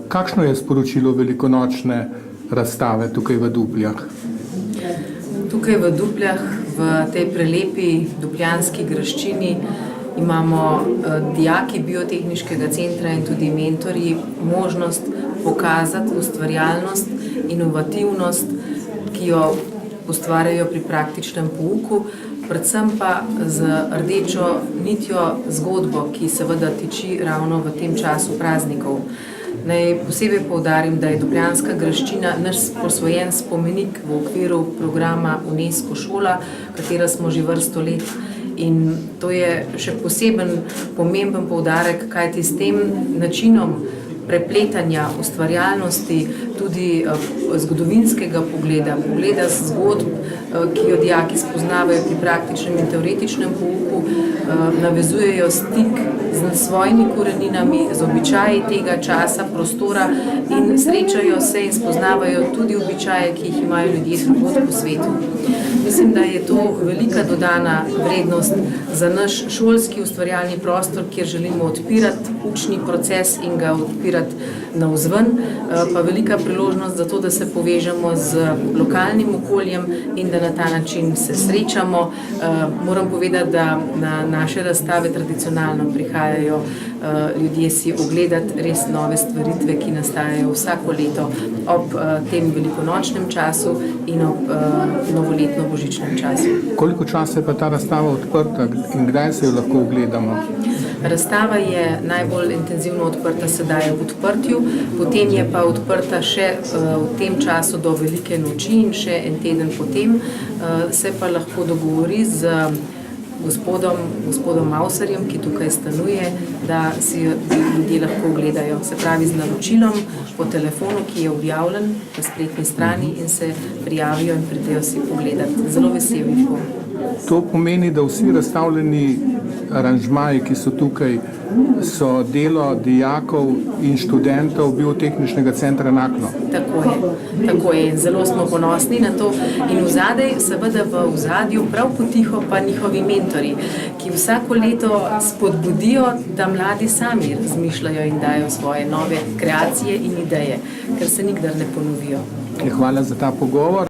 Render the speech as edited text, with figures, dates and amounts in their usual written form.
Kakšno je sporočilo velikonočne razstave tukaj v Dupljah? Tukaj v Dupljah, v tej prelepi dupljanski graščini, imamo dijaki Biotehniškega centra in tudi mentorji možnost pokazati ustvarjalnost, inovativnost, ki jo ustvarjajo pri praktičnem pouku, predvsem pa z rdečo nitjo zgodbo, ki seveda tiči ravno v tem času praznikov. Naj posebej poudarim, da je dupljanska graščina naš posvojen spomenik v okviru programa UNESCO šola, katera smo že vrsto let. In to je še poseben pomemben poudarek, kajti s tem načinom prepletanja ustvarjalnosti, tudi zgodovinskega pogleda zgodb, ki jo dijaki spoznavajo pri praktičnem in teoretičnem pouku, navezujejo stik z svojimi koreninami, z običaji tega časa, prostora in srečajo se in spoznavajo tudi običaje, ki jih imajo ljudje drugod po svetu. Mislim, da je to velika dodana vrednost za naš šolski ustvarjalni prostor, kjer želimo odpirati učni proces in ga odpirati navzven, pa velika priložnost za to, da se povežemo z lokalnim okoljem in da na ta način se srečamo. Moram povedati, da na naše razstave tradicionalno prihajajo ljudje si ogledati res nove stvaritve, ki nastajajo vsako leto ob tem velikonočnem času in ob novoletno-božičnem času. Koliko časa je pa ta razstava odprta in kdaj se jo lahko ogledamo? Razstava je najbolj intenzivno odprta sedaj v odprtju, potem je pa odprta še v tem času do Velike noči in še en teden potem. Se pa lahko dogovori z gospodom Mauserjem, ki tukaj stanuje, da si ljudje lahko ogledajo. Se pravi z naročilom po telefonu, ki je objavljen na spletni strani in se prijavijo in pridejo si pogledati. Zelo vesel jih bom. To pomeni, da vsi razstavljeni aranžmaji, ki so tukaj, so delo dijakov in študentov Biotehničnega centra Naklo. Tako je. Zelo smo ponosni na to in seveda v ozadju prav potiho pa njihovi mentorji, ki vsako leto spodbudijo, da mladi sami razmišljajo in dajo svoje nove kreacije in ideje, ker se nikdar ne ponovijo. Hvala za ta pogovor.